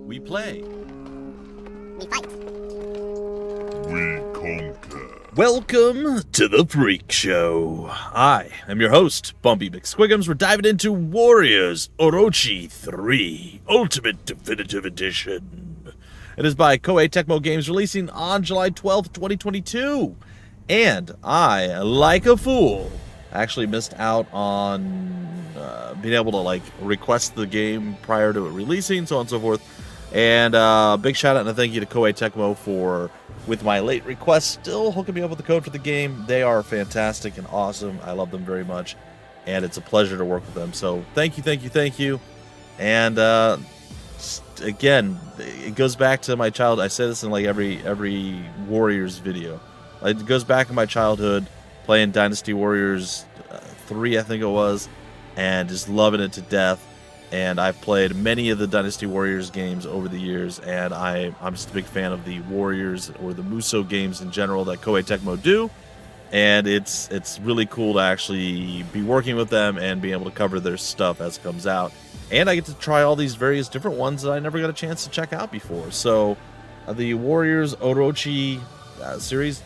We play. We fight. We conquer. Welcome to the Freak Show. I am your host, Bumpy McSquiggums. We're diving into Warriors Orochi 3 Ultimate Definitive Edition. It is by Koei Tecmo Games, releasing on July 12th, 2022. And I, like a fool, actually missed out on being able to request the game prior to it releasing, so on and so forth. And big shout out and a thank you to Koei Tecmo for, with my late request, still hooking me up with the code for the game. They are fantastic and awesome. I love them very much, and it's a pleasure to work with them. So thank you, thank you, thank you. And again, it goes back to my childhood. I say this in every Warriors video. It goes back to my childhood playing Dynasty Warriors 3, I think it was, and just loving it to death. And I've played many of the Dynasty Warriors games over the years, and I'm just a big fan of the Warriors or the Muso games in general that Koei Tecmo do. And it's really cool to actually be working with them and be able to cover their stuff as it comes out. And I get to try all these various different ones that I never got a chance to check out before. So the Warriors Orochi series,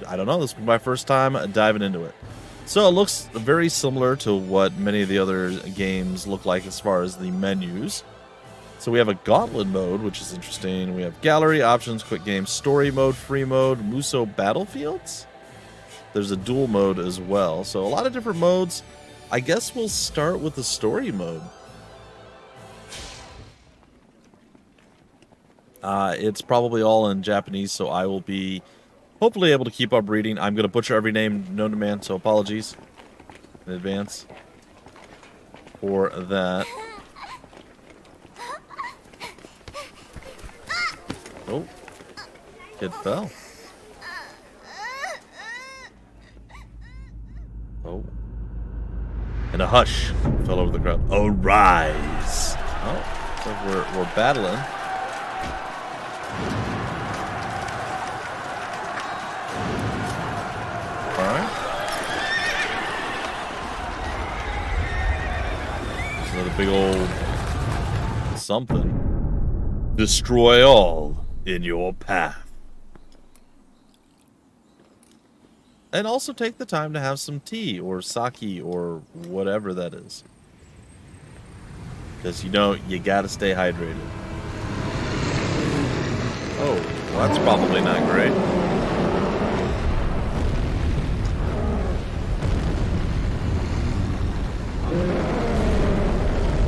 I don't know, this will be my first time diving into it. So it looks very similar to what many of the other games look like as far as the menus. So we have a gauntlet mode, which is interesting. We have gallery, options, quick game, story mode, free mode, Muso battlefields. There's a duel mode as well. So a lot of different modes. I guess we'll start with the story mode. It's probably all in Japanese, so I will be hopefully able to keep up reading. I'm going to butcher every name known to man, so apologies in advance for that. Oh, kid fell. Oh. And a hush fell over the crowd. Arise. Oh, so we're battling. Another big old something. Destroy all in your path. And also take the time to have some tea or sake or whatever that is. Because you gotta stay hydrated. Oh, well, that's probably not great.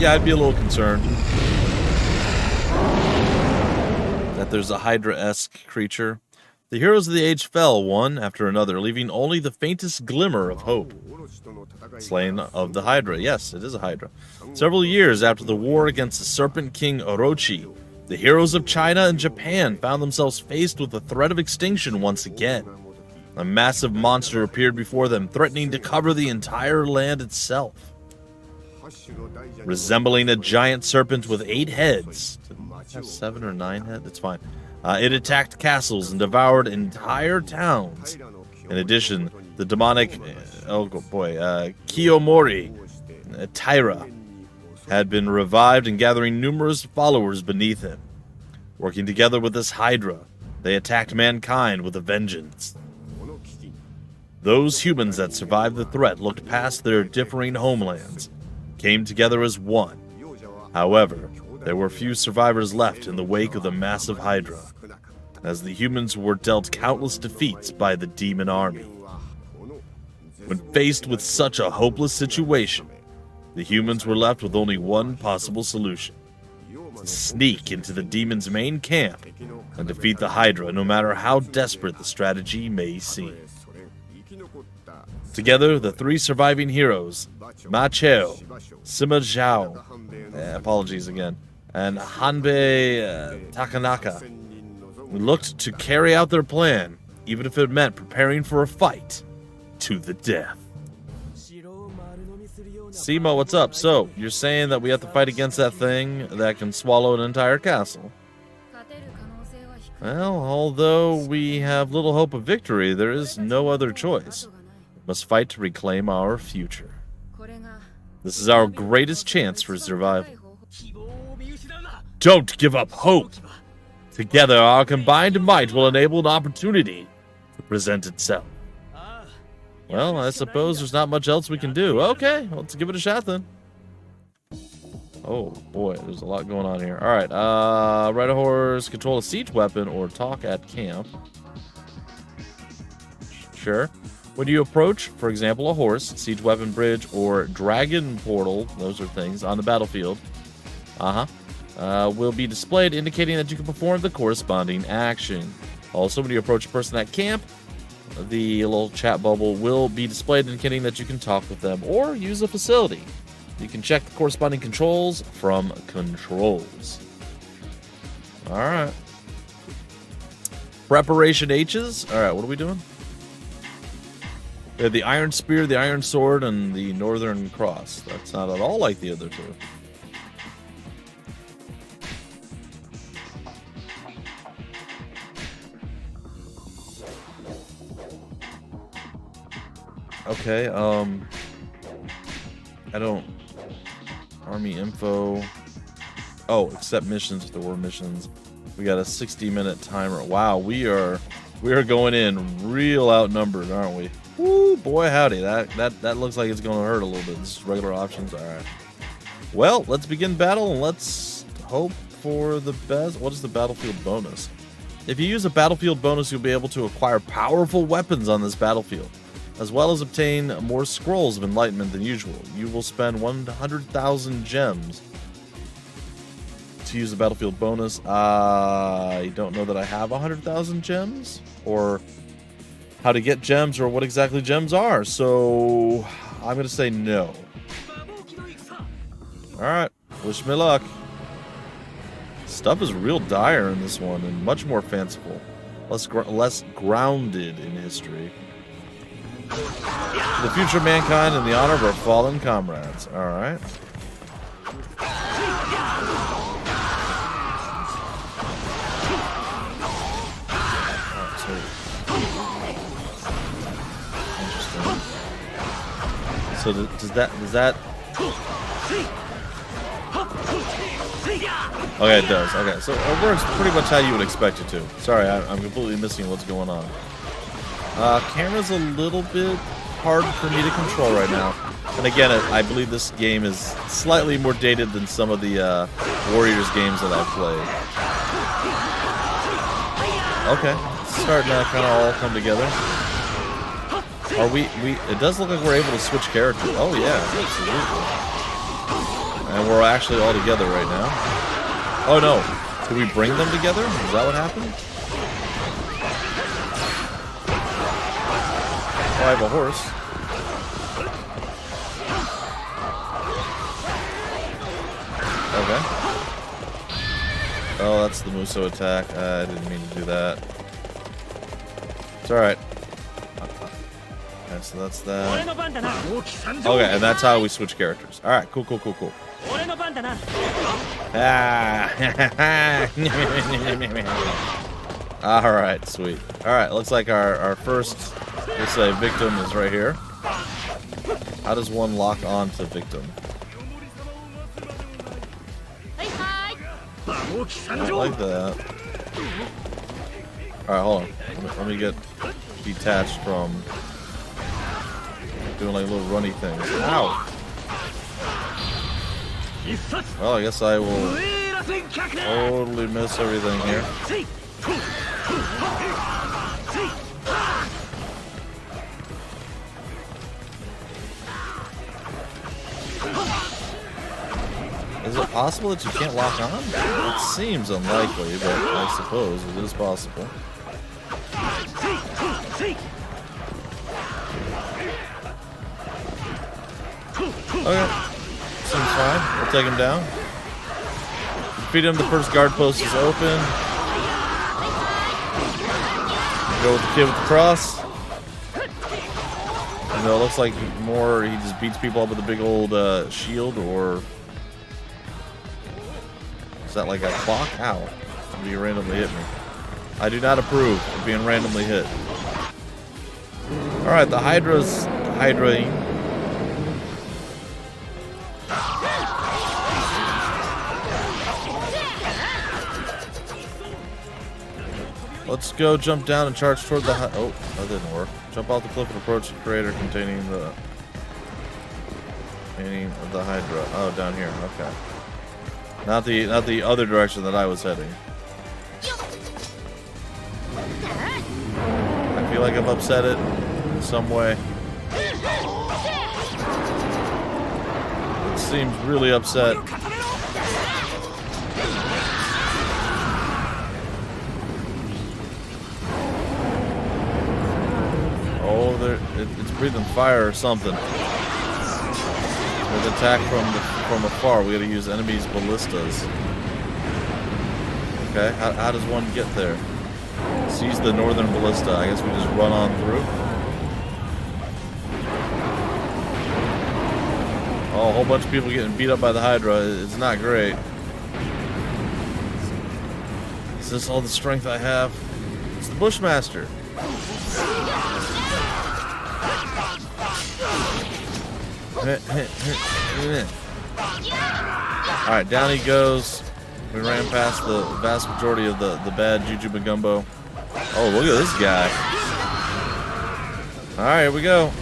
Yeah, I'd be a little concerned that there's a Hydra-esque creature. The heroes of the age fell one after another, leaving only the faintest glimmer of hope. Slaying of the Hydra. Yes, it is a Hydra. Several years after the war against the Serpent King Orochi, the heroes of China and Japan found themselves faced with the threat of extinction once again. A massive monster appeared before them, threatening to cover the entire land itself. Resembling a giant serpent with 8 heads. Have 7 or 9 heads? It's fine. It attacked castles and devoured entire towns. In addition, the demonic, Kiyomori, Taira, had been revived and gathering numerous followers beneath him. Working together with this Hydra, they attacked mankind with a vengeance. Those humans that survived the threat looked past their differing homelands, came together as one. However, there were few survivors left in the wake of the massive Hydra, as the humans were dealt countless defeats by the demon army. When faced with such a hopeless situation, the humans were left with only one possible solution: to sneak into the demon's main camp and defeat the Hydra, no matter how desperate the strategy may seem. Together, the 3 surviving heroes, Ma Chao, Sima Zhao, apologies again, and Hanbei Takanaka, looked to carry out their plan, even if it meant preparing for a fight to the death. Simo, what's up? So, you're saying that we have to fight against that thing that can swallow an entire castle? Well, although we have little hope of victory, there is no other choice. We must fight to reclaim our future. This is our greatest chance for survival. Don't give up hope. Together, our combined might will enable an opportunity to present itself. Well, I suppose there's not much else we can do. Okay, let's give it a shot then. Oh boy, there's a lot going on here. All right, ride a horse, control a siege weapon, or talk at camp. Sure. When you approach, for example, a horse, siege weapon bridge, or dragon portal, those are things, on the battlefield, will be displayed indicating that you can perform the corresponding action. Also, when you approach a person at camp, the little chat bubble will be displayed indicating that you can talk with them or use a facility. You can check the corresponding controls from controls. All right. Preparation H's. All right, what are we doing? We have the Iron Spear, the Iron Sword, and the Northern Cross. That's not at all like the other two. Okay, I don't... Army info... Oh, accept missions if there were missions. We got a 60-minute timer. Wow, we are going in real outnumbered, aren't we? Woo, boy howdy. That looks like it's going to hurt a little bit. This is regular options. All right. Well, let's begin battle, and let's hope for the best. What is the battlefield bonus? If you use a battlefield bonus, you'll be able to acquire powerful weapons on this battlefield, as well as obtain more scrolls of enlightenment than usual. You will spend 100,000 gems to use the battlefield bonus. I don't know that I have 100,000 gems, or how to get gems, or what exactly gems are, so I'm going to say no. Alright, wish me luck. Stuff is real dire in this one, and much more fanciful. Less grounded in history. The future of mankind and the honor of our fallen comrades. Alright. So does that... Okay, it does. Okay, so it works pretty much how you would expect it to. Sorry, I'm completely missing what's going on. Camera's a little bit hard for me to control right now. And again, I believe this game is slightly more dated than some of the Warriors games that I've played. Okay, it's starting to kind of all come together. Are we? It does look like we're able to switch characters. Oh yeah, absolutely. And we're actually all together right now. Oh no, did we bring them together? Is that what happened? Oh, I have a horse. Okay. Oh, that's the Muso attack. I didn't mean to do that. It's alright. Okay, so that's that. Okay, and that's how we switch characters. Alright, cool. Alright, sweet. Alright, looks like our first, let's say, victim is right here. How does one lock on to victim? I like that. Alright, hold on. Let me get detached from doing like little runny things. Ow! Well, I guess I will totally miss everything here. Is it possible that you can't lock on? It seems unlikely, but I suppose it is possible. Okay. Seems fine. We'll take him down. Defeat him. The first guard post is open. Go with the kid with the cross. You know, it looks like more he just beats people up with a big old shield, or is that like a clock? Ow. Somebody randomly hit me. I do not approve of being randomly hit. Alright, the Hydra's hydraing. Let's go jump down and charge toward the oh, that didn't work. Jump off the cliff and approach the crater containing the Hydra. Oh, down here. Okay. Not the other direction that I was heading. I feel like I've upset it in some way. It seems really upset. Oh, it's breathing fire or something. With attack from afar, we gotta use enemies' ballistas. Okay, how does one get there? Seize the northern ballista. I guess we just run on through. Oh, a whole bunch of people getting beat up by the Hydra. It's not great. Is this all the strength I have? It's the Bushmaster. Alright, down he goes. We ran past the vast majority of the bad Juju Bagumbo. Oh, look at this guy. Alright, here we go.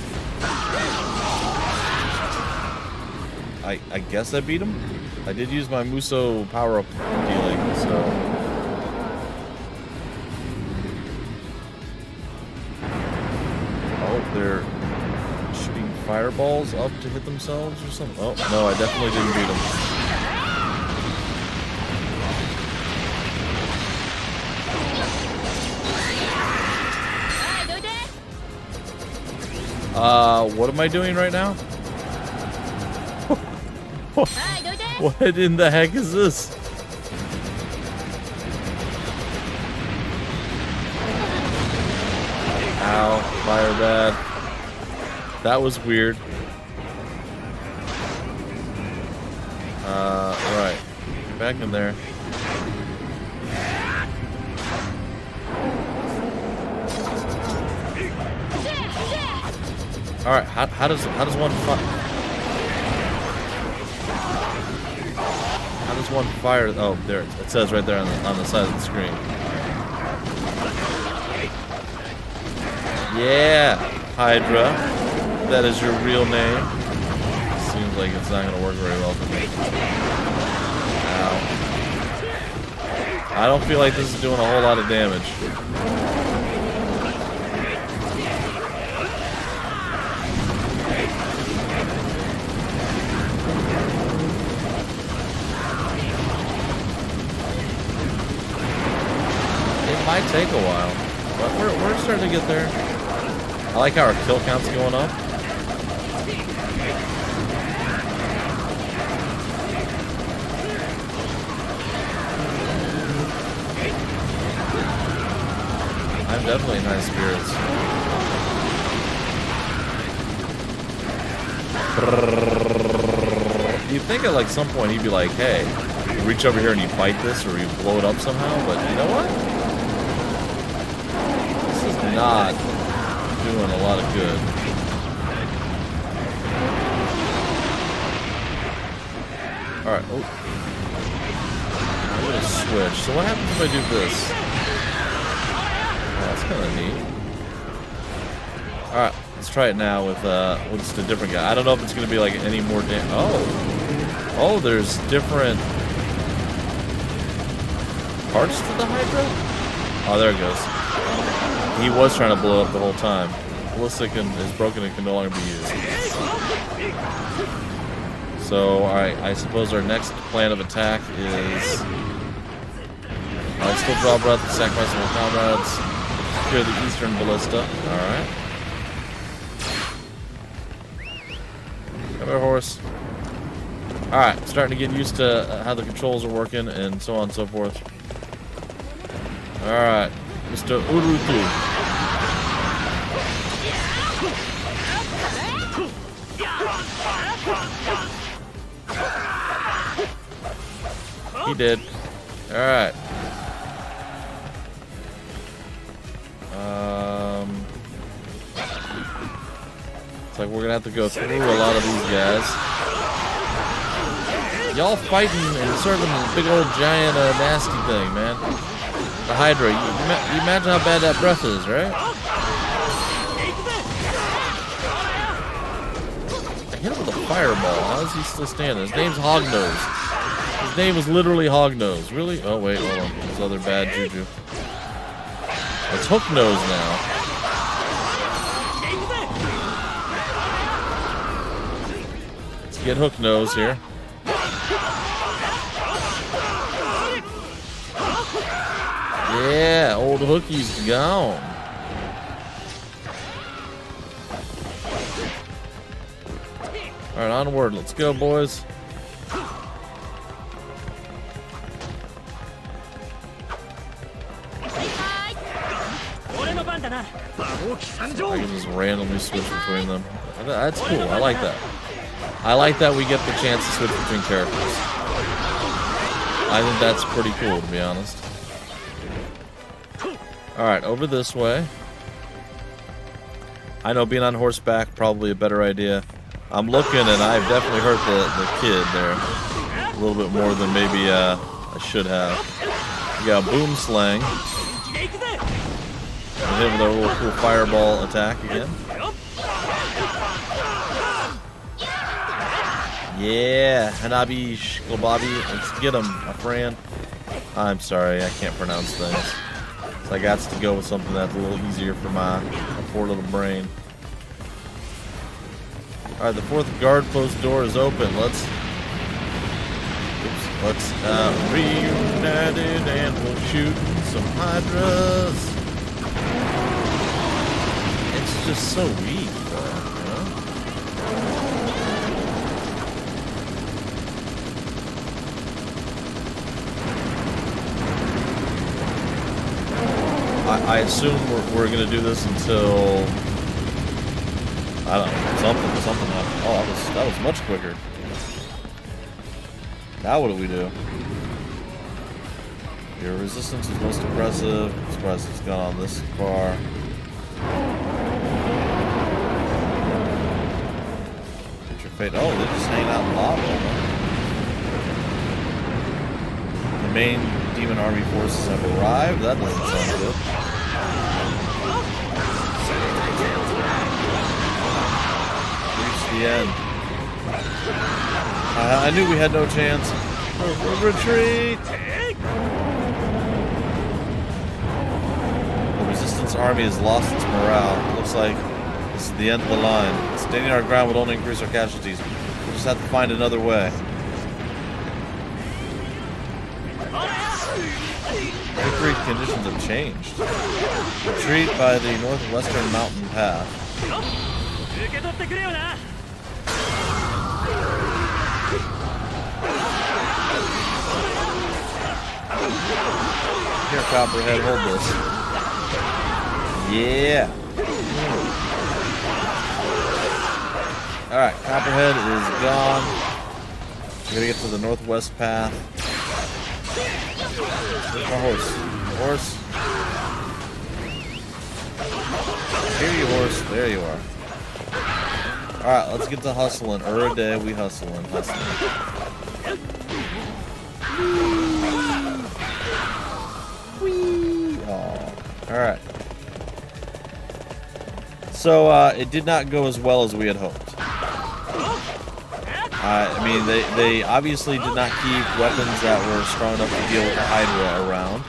I guess I beat him? I did use my Muso power-up dealing, so... Oh, they're shooting fireballs up to hit themselves or something? Oh, no, I definitely didn't beat them. What am I doing right now? What in the heck is this? Ow, fire bad. That was weird. Right. Get back in there. Alright, how does one fire? Oh, there it says right there on the side of the screen. Yeah, Hydra. That is your real name. Seems like it's not gonna work very well for me. Ow. I don't feel like this is doing a whole lot of damage. Might take a while, but we're starting to get there. I like how our kill count's going up. I'm definitely in high spirits. You'd think at like some point he'd be like, hey, you reach over here and you fight this or you blow it up somehow, but you know what? Not doing a lot of good. Alright, oh. I'm gonna switch. So what happens if I do this? Oh, that's kind of neat. Alright, let's try it now with just a different guy. I don't know if it's gonna be like any more Oh, there's different parts to the Hydra? Oh, there it goes. He was trying to blow up the whole time. Ballistic is broken and can no longer be used. So, I suppose our next plan of attack is... I'll still draw breath and sacrifice my comrades. Secure the eastern ballista. Alright. Come here, horse. Alright, starting to get used to how the controls are working and so on and so forth. Alright, Mr. Urutu. He did. Alright. It's like we're gonna have to go through a lot of these guys. Y'all fighting and serving this big old giant nasty thing, man. The Hydra. You imagine how bad that breath is, right? I hit him with a fireball. How is he still standing? His name's Hognose. His name is literally Hognose. Really? Oh, wait, hold on. There's other bad juju. It's Hooknose now. Let's get Hooknose here. Yeah, old Hookie's gone. Alright, onward. Let's go, boys. I can just randomly switch between them. That's cool. I like that. I like that we get the chance to switch between characters. I think that's pretty cool, to be honest. Alright, over this way. I know being on horseback probably a better idea. I'm looking and I've definitely hurt the kid there. A little bit more than maybe I should have. We got a boom slang. We'll hit him with our little cool fireball attack again. Yeah, Hanabi Shklobabi. Let's get him, my friend. I'm sorry, I can't pronounce things. So I got to go with something that's a little easier for my poor little brain. Alright, the fourth guard post door is open. Let's reunited and we'll shoot some Hydras. It's just so weak, though, you know? I assume we're gonna do this until I don't know, something happened. Oh, that was much quicker. Now what do we do? Your resistance is most impressive. I'm surprised it's gone on this far. Get your fate. Oh, they're just hanging out in lava. The main demon army forces have arrived. That doesn't sound good. The end. I knew we had no chance. Retreat! The resistance army has lost its morale. It looks like this is the end of the line. Standing our ground would only increase our casualties. We'll just have to find another way. Victory conditions have changed. Retreat by the northwestern mountain path. Here, Copperhead, hold this. Yeah. Alright, Copperhead is gone. We're gonna get to the northwest path. Where's my horse? Horse. Here you horse. There you are. Alright, let's get to hustling. A day we hustling. Alright. So, it did not go as well as we had hoped. I mean, they obviously did not keep weapons that were strong enough to deal with the Hydra around.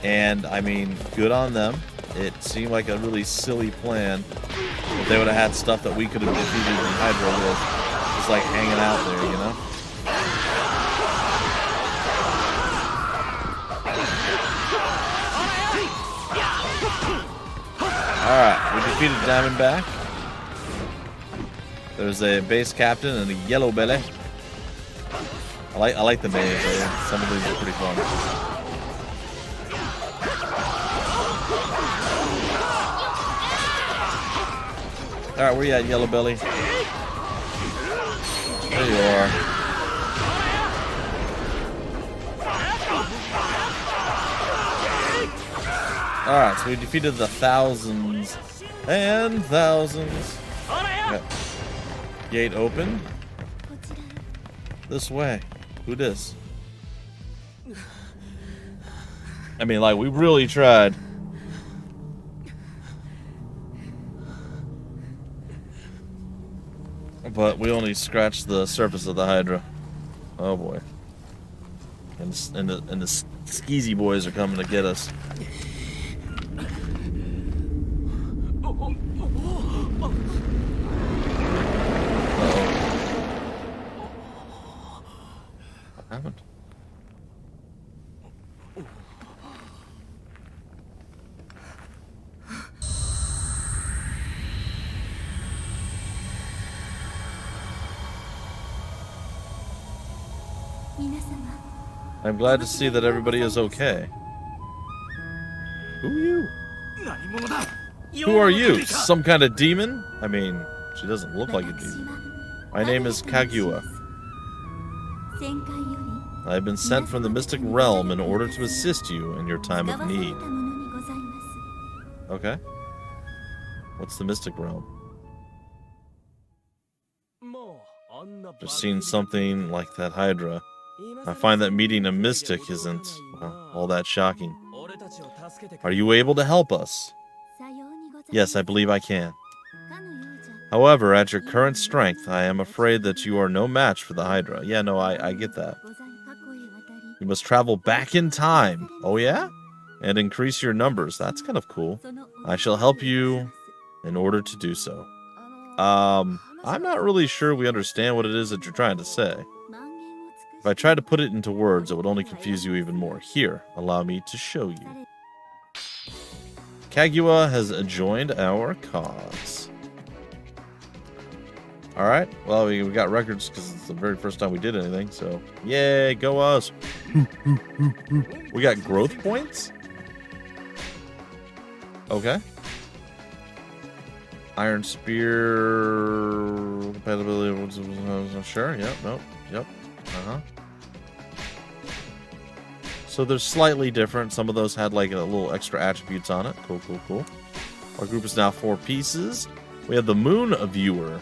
And, I mean, good on them. It seemed like a really silly plan. If they would have had stuff that we could have defeated the Hydra with, just like hanging out there, you know? Alright, we defeated Diamondback. There's a base captain and a yellow belly. I like the names. Some of these are pretty fun. Alright, where you at, Yellow Belly? There you are. Alright, so we defeated the thousands and thousands. Okay. Gate open. This way. Who dis? I mean, like, we really tried. But we only scratched the surface of the Hydra. Oh boy. And the skeezy boys are coming to get us. What happened? I'm glad to see that everybody is okay. Who are you? Who are you? Some kind of demon? I mean, she doesn't look like a demon. My name is Kaguya. I have been sent from the mystic realm in order to assist you in your time of need. Okay. What's the mystic realm? Just seen something like that Hydra. I find that meeting a mystic isn't, well, all that shocking. Are you able to help us? Yes, I believe I can. However, at your current strength, I am afraid that you are no match for the Hydra. Yeah, no, I get that. You must travel back in time. Oh, yeah? And increase your numbers. That's kind of cool. I shall help you in order to do so. I'm not really sure we understand what it is that you're trying to say. If I try to put it into words, it would only confuse you even more. Here, allow me to show you. Kaguya has joined our cause. Alright, well, we got records because it's the very first time we did anything, so yay, go us. We got growth points? Okay. Iron Spear compatibility, sure, yep, nope, yep, So they're slightly different. Some of those had like a little extra attributes on it. Cool, cool, cool. Our group is now 4 pieces. We have the Moon Viewer.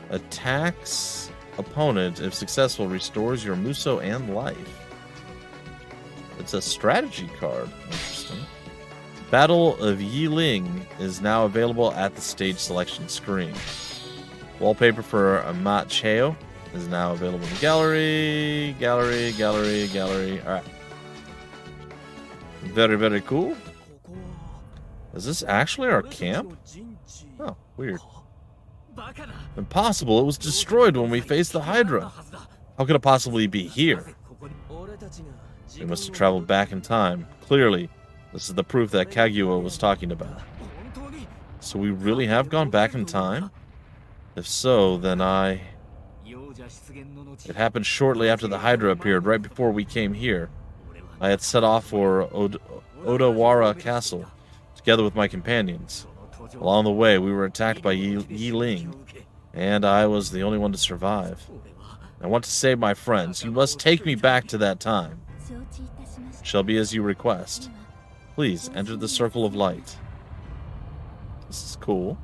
Attacks opponent, if successful, restores your Muso and life. It's a strategy card. Interesting. Battle of Yiling is now available at the stage selection screen. Wallpaper for Amat Cheo is now available in the gallery. Alright. Very, very cool. Is this actually our camp? Oh, weird. Impossible. It was destroyed when we faced the Hydra. How could it possibly be here? We must have traveled back in time. Clearly, this is the proof that Kaguya was talking about. So we really have gone back in time? If so, then It happened shortly after the Hydra appeared, right before we came here. I had set off for Odawara Castle, together with my companions. Along the way, we were attacked by Yiling, and I was the only one to survive. I want to save my friends. You must take me back to that time. Shall be as you request. Please, enter the Circle of Light. This is cool.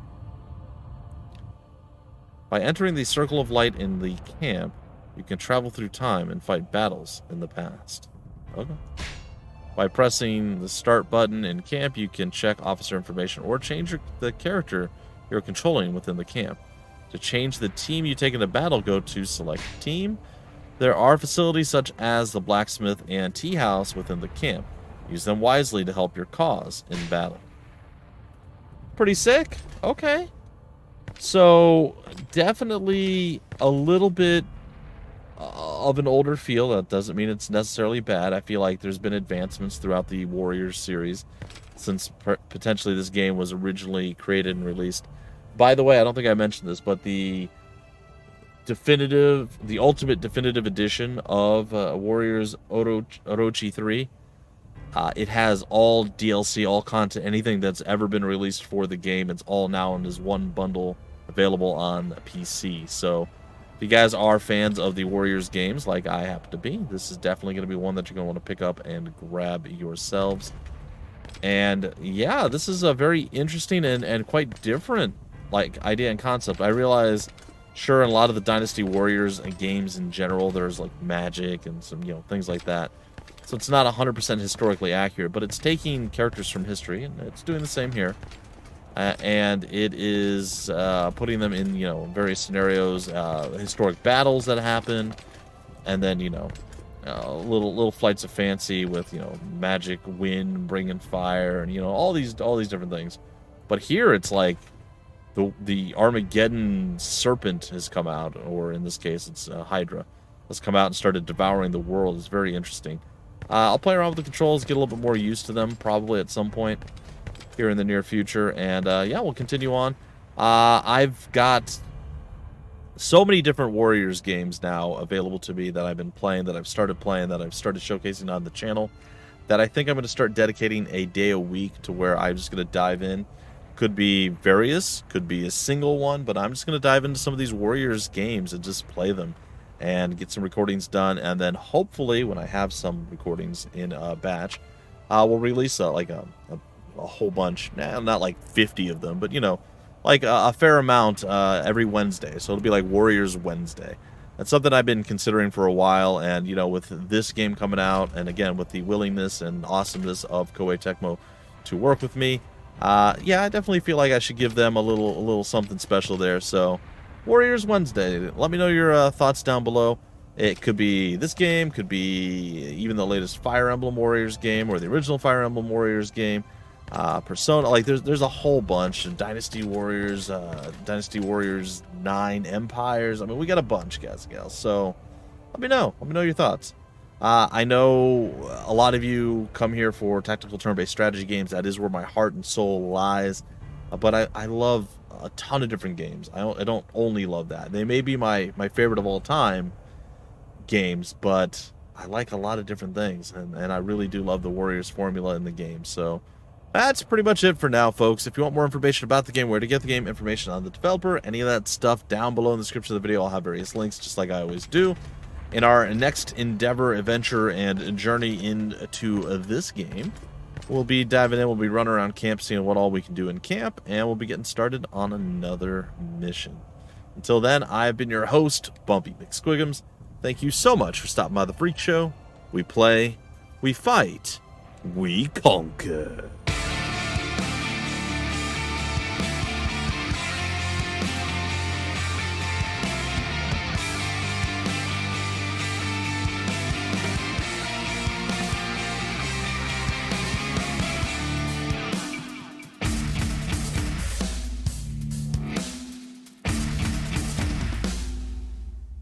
By entering the Circle of Light in the camp, you can travel through time and fight battles in the past. Okay. By pressing the start button in camp, you can check officer information or change the character you're controlling within the camp. To change the team you take into battle, go to select team. There are facilities such as the blacksmith and tea house within the camp. Use them wisely to help your cause in battle. Pretty sick. Okay. So, definitely a little bit of an older feel. That doesn't mean it's necessarily bad. I feel like there's been advancements throughout the Warriors series since potentially this game was originally created and released. By the way, I don't think I mentioned this, but the ultimate definitive edition of Warriors Orochi 3, it has all DLC, all content, anything that's ever been released for the game. It's all now in this one bundle available on PC. So if you guys are fans of the Warriors games, like I happen to be, this is definitely going to be one that you're going to want to pick up and grab yourselves. And yeah, this is a very interesting and quite different like idea and concept. I realize, sure, in a lot of the Dynasty Warriors and games in general, there's like magic and some, things like that. So it's not 100% historically accurate, but it's taking characters from history, and it's doing the same here. And it is putting them in, you know, various scenarios, historic battles that happen, and then, you know, little flights of fancy with, you know, magic, wind, bringing fire, and, you know, all these different things. But here it's like the Armageddon serpent has come out, or in this case it's Hydra, has come out and started devouring the world. It's very interesting. I'll play around with the controls, get a little bit more used to them, probably at some point here in the near future, and yeah, we'll continue on. I've got so many different Warriors games now available to me that I've been playing, that I've started playing, that I've started showcasing on the channel, that I think I'm going to start dedicating a day a week to where I'm just going to dive in. Could be various, could be a single one, but I'm just going to dive into some of these Warriors games and just play them and get some recordings done, and then hopefully when I have some recordings in a batch, we'll release like a whole bunch. Nah, not like 50 of them, but you know, like a fair amount every Wednesday. So it'll be like Warriors Wednesday. That's something I've been considering for a while, and you know, with this game coming out, and again with the willingness and awesomeness of Koei Tecmo to work with me, yeah, I definitely feel like I should give them a little something special there. So Warriors Wednesday. Let me know your thoughts down below. It could be this game, could be even the latest Fire Emblem Warriors game, or the original Fire Emblem Warriors game. Persona, like there's a whole bunch. Dynasty Warriors 9 Empires. I mean, we got a bunch, guys and gals. So let me know your thoughts. I know a lot of you come here for tactical turn-based strategy games. That is where my heart and soul lies. But I love a ton of different games. I don't only love that. They may be my favorite of all time games, but I like a lot of different things, and I really do love the Warriors formula in the game. So that's pretty much it for now, folks. If you want more information about the game, where to get the game, information on the developer, any of that stuff down below in the description of the video, I'll have various links, just like I always do. In our next endeavor, adventure, and journey into this game, we'll be diving in, we'll be running around camp, seeing what all we can do in camp, and we'll be getting started on another mission. Until then, I've been your host, Bumpy McSquigums. Thank you so much for stopping by the Freak Show. We play, we fight, we conquer.